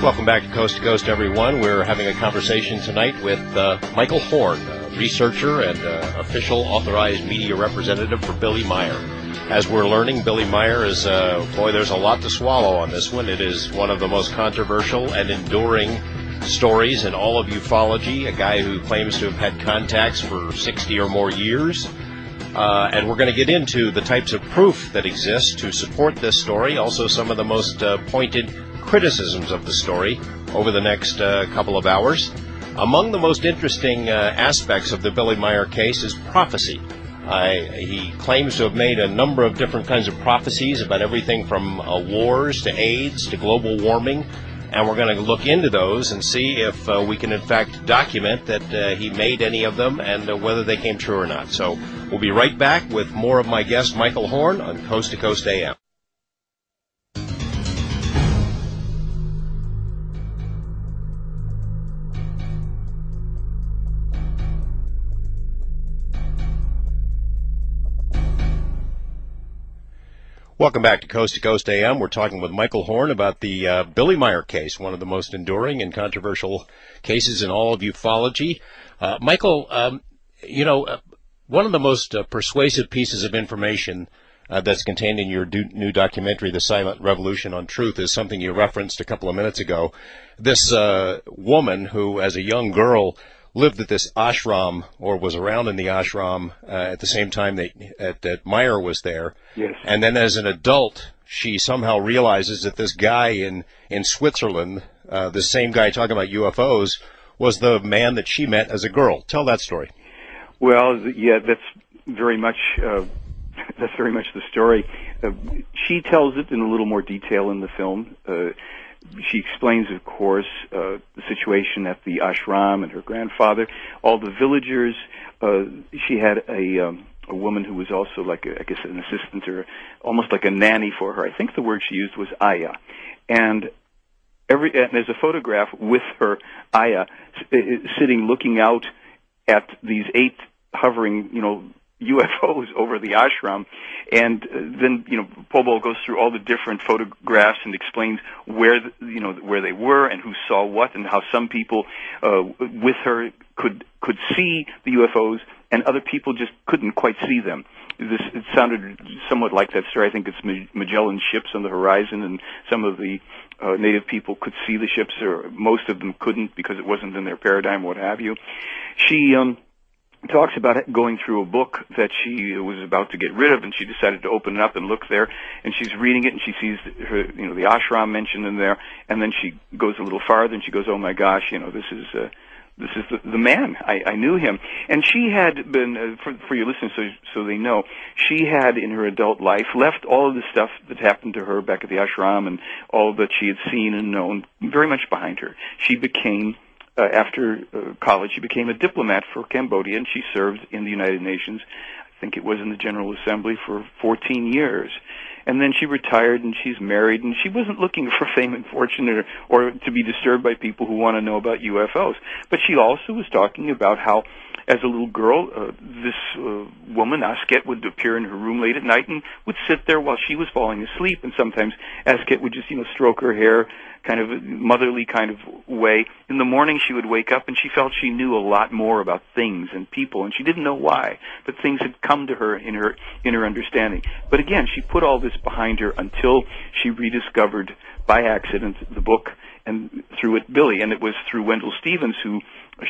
Welcome back to Coast, everyone. We're having a conversation tonight with Michael Horn, researcher and official authorized media representative for Billy Meier. As we're learning, Billy Meier is, there's a lot to swallow on this one. It is one of the most controversial and enduring stories in all of ufology, a guy who claims to have had contacts for 60 or more years. And we're going to get into the types of proof that exist to support this story, also some of the most pointed criticisms of the story over the next couple of hours. Among the most interesting aspects of the Billy Meier case is prophecy. He claims to have made a number of different kinds of prophecies about everything from wars to AIDS to global warming, and we're going to look into those and see if we can in fact document that he made any of them and whether they came true or not. So we'll be right back with more of my guest Michael Horn on Coast to Coast AM. Welcome back to Coast AM. We're talking with Michael Horn about the Billy Meier case, one of the most enduring and controversial cases in all of ufology. Michael, one of the most persuasive pieces of information that's contained in your new documentary, The Silent Revolution on Truth, is something you referenced a couple of minutes ago. This woman who, as a young girl, lived at this ashram, or was around in the ashram at the same time that Meier was there. Yes. And then as an adult, she somehow realizes that this guy in Switzerland, the same guy talking about UFOs, was the man that she met as a girl. Tell that story. Well, yeah, that's very much the story. She tells it in a little more detail in the film. She explains, of course, the situation at the ashram and her grandfather, all the villagers. She had a woman who was also like, I guess, an assistant or almost like a nanny for her. I think the word she used was Aya. And there's a photograph with her, Aya, sitting looking out at these 8 hovering, UFOs over the ashram, and then Pobo goes through all the different photographs and explains where they were and who saw what, and how some people with her could see the UFOs and other people just couldn't quite see them. It sounded somewhat like that story. I think it's Magellan ships on the horizon, and some of the native people could see the ships, or most of them couldn't because it wasn't in their paradigm, what have you. She talks about going through a book that she was about to get rid of, and she decided to open it up and look there, and she's reading it, and she sees the ashram mentioned in there, and then she goes a little farther, and she goes, oh my gosh, this is the man. I knew him. And she had been, for your listeners so they know, she had in her adult life left all of the stuff that happened to her back at the ashram and all that she had seen and known very much behind her. She became after college, she became a diplomat for Cambodia, and she served in the United Nations. I think it was in the General Assembly for 14 years. And then she retired, and she's married, and she wasn't looking for fame and fortune or to be disturbed by people who want to know about UFOs. But she also was talking about how, as a little girl, this woman, Asket, would appear in her room late at night and would sit there while she was falling asleep, and sometimes Asket would just, stroke her hair, kind of a motherly kind of way. In the morning, she would wake up, and she felt she knew a lot more about things and people, and she didn't know why, but things had come to her in her understanding. But again, she put all this behind her until she rediscovered, by accident, the book, and through it, Billy. And it was through Wendell Stevens, who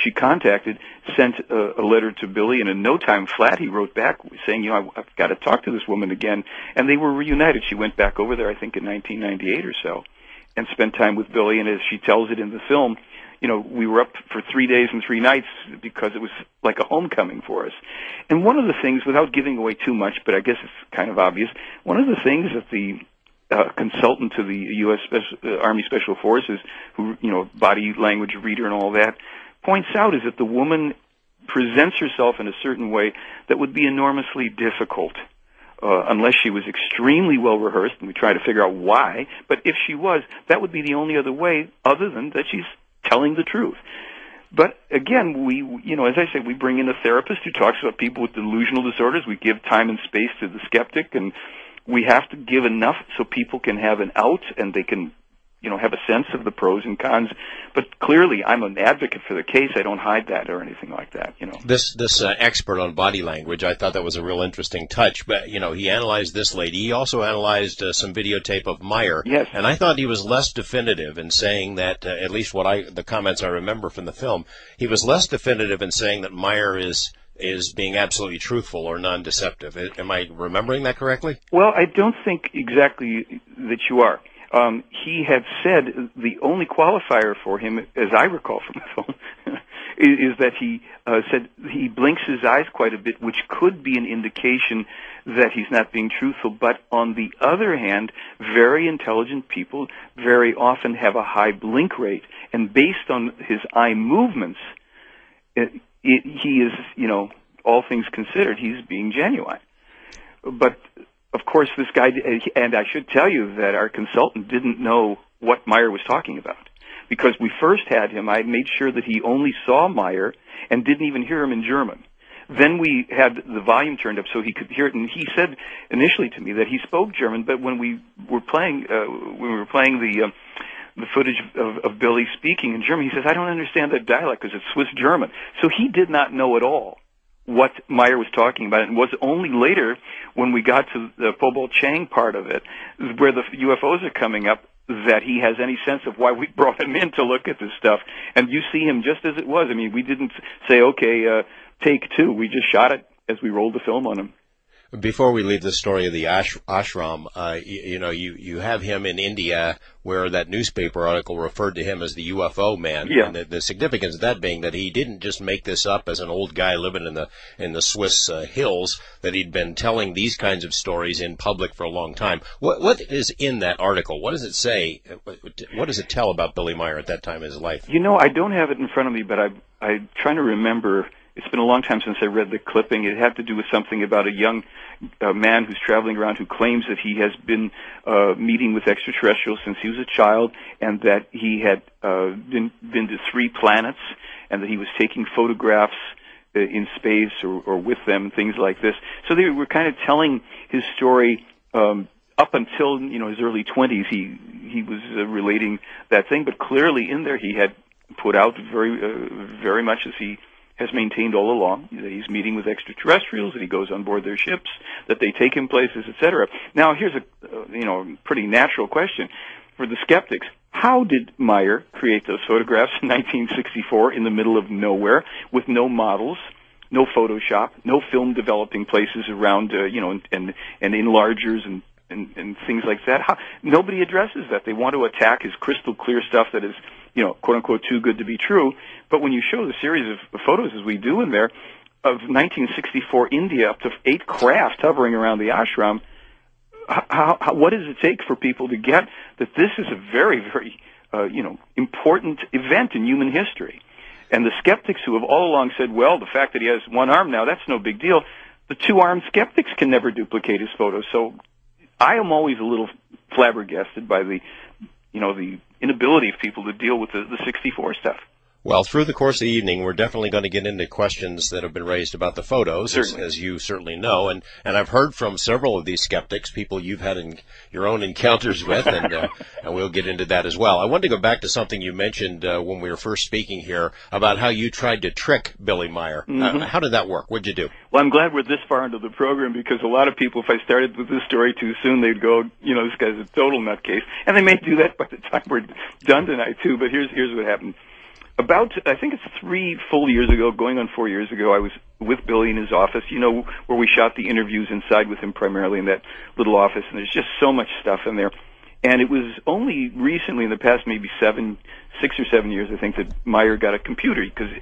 she contacted, sent a letter to Billy, and in no time flat, he wrote back saying, I've got to talk to this woman again. And they were reunited. She went back over there, I think, in 1998 or so, and spent time with Billy. And as she tells it in the film, we were up for 3 days and 3 nights because it was like a homecoming for us. And one of the things, without giving away too much, but I guess it's kind of obvious, one of the things that the consultant to the U.S. Army Special Forces, who, body language reader and all that, points out is that the woman presents herself in a certain way that would be enormously difficult unless she was extremely well rehearsed, and we try to figure out why. But if she was, that would be the only other way other than that she's telling the truth. But again, we, as I said, we bring in a therapist who talks about people with delusional disorders. We give time and space to the skeptic, and we have to give enough so people can have an out and they can have a sense of the pros and cons. But clearly, I'm an advocate for the case. I don't hide that or anything like that. This expert on body language, I thought that was a real interesting touch. But he analyzed this lady. He also analyzed some videotape of Meier. Yes. And I thought he was less definitive in saying that, at least the comments I remember from the film, he was less definitive in saying that Meier is being absolutely truthful or non-deceptive. Am I remembering that correctly? Well, I don't think exactly that you are. He had said the only qualifier for him, as I recall from the film, is that he said he blinks his eyes quite a bit, which could be an indication that he's not being truthful. But on the other hand, very intelligent people very often have a high blink rate, and based on his eye movements, he is, all things considered, he's being genuine. But of course, this guy, and I should tell you that our consultant didn't know what Meier was talking about. Because we first had him, I made sure that he only saw Meier and didn't even hear him in German. Then we had the volume turned up so he could hear it, and he said initially to me that he spoke German, but when we were playing, the footage of Billy speaking in German, he says, I don't understand that dialect because it's Swiss German. So he did not know at all what Meier was talking about. It was only later, when we got to the Pobol Chang part of it, where the UFOs are coming up, that he has any sense of why we brought him in to look at this stuff. And you see him just as it was. I mean, we didn't say, okay, take two. We just shot it as we rolled the film on him. Before we leave the story of the ashram, you have him in India, where that newspaper article referred to him as the UFO man. Yeah. And the significance of that being that he didn't just make this up as an old guy living in the Swiss hills, that he'd been telling these kinds of stories in public for a long time. What is in that article? What does it say? What does it tell about Billy Meier at that time in his life? I don't have it in front of me, but I'm trying to remember. It's been a long time since I read the clipping. It had to do with something about a young man who's traveling around who claims that he has been meeting with extraterrestrials since he was a child, and that he had been to 3 planets, and that he was taking photographs in space or with them, things like this. So they were kind of telling his story up until his early 20s. He was relating that thing, but clearly in there he had put out very much as he has maintained all along, that he's meeting with extraterrestrials, that he goes on board their ships, that they take him places, etc. Now, here's a pretty natural question for the skeptics. How did Meier create those photographs in 1964 in the middle of nowhere with no models, no Photoshop, no film developing places around, and enlargers and things like that? Nobody addresses that. They want to attack his crystal clear stuff that is, quote unquote, too good to be true. But when you show the series of photos, as we do in there, of 1964 India, up to 8 craft hovering around the ashram, what does it take for people to get that this is a very, very, important event in human history? And the skeptics who have all along said, well, the fact that he has one arm now, that's no big deal. The 2-armed skeptics can never duplicate his photos. So I am always a little flabbergasted by the inability of people to deal with the 64 stuff. Well, through the course of the evening, we're definitely going to get into questions that have been raised about the photos, as you certainly know. And I've heard from several of these skeptics, people you've had your own encounters with, and we'll get into that as well. I wanted to go back to something you mentioned when we were first speaking here about how you tried to trick Billy Meier. Mm-hmm. How did that work? What'd you do? Well, I'm glad we're this far into the program, because a lot of people, if I started with this story too soon, they'd go, this guy's a total nutcase. And they may do that by the time we're done tonight, too. But here's what happened. About, I think it's 3 full years ago, going on 4 years ago, I was with Billy in his office, where we shot the interviews inside with him primarily in that little office, and there's just so much stuff in there. And it was only recently, in the past maybe 6 or 7 years, I think, that Meier got a computer, because